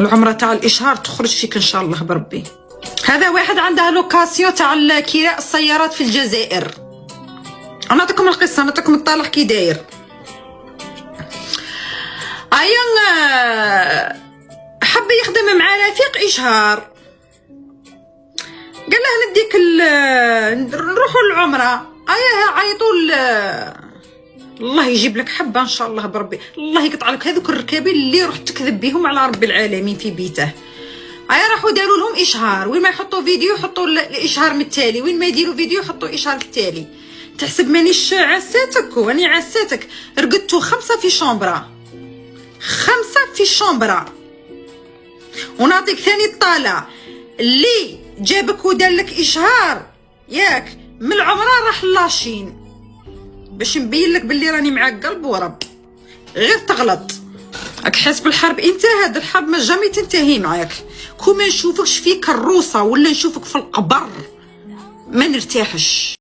العمره تاع الاشهار تخرج فيك ان شاء الله بربي. هذا واحد عندها لوكاسيون تاع كراء السيارات في الجزائر. انا نعطيكم القصه، نعطيكم الطالع كي داير. حب يخدم مع رفيق اشهار، قال له نديك نروحوا للعمره. عيطوا الله يجيب لك حبه ان شاء الله بربي، الله يقطع لك هذوك الركابين اللي رحت تكذب بهم على رب العالمين في بيته. راحوا داروا لهم اشهار، وين ما يحطوا فيديو يحطوا الاشهار من التالي، وين ما يديروا فيديو يحطوا اشهار في التالي. تحسب مانيش عساتك؟ واني عساتك. رقدتوا 5 في شومبرا، 5 في شومبرا. ونعطيك ثاني الطالع اللي جابك ودار لك اشهار ياك من العمره راح لاشين، باش نبين لك باللي راني معاك قلب ورب، غير تغلط. راك حاسب الحرب انتهت، الحرب ما جامي تنتهي معاك. كون ما نشوفكش في كروسه ولا نشوفك في القبر ما نرتاحش.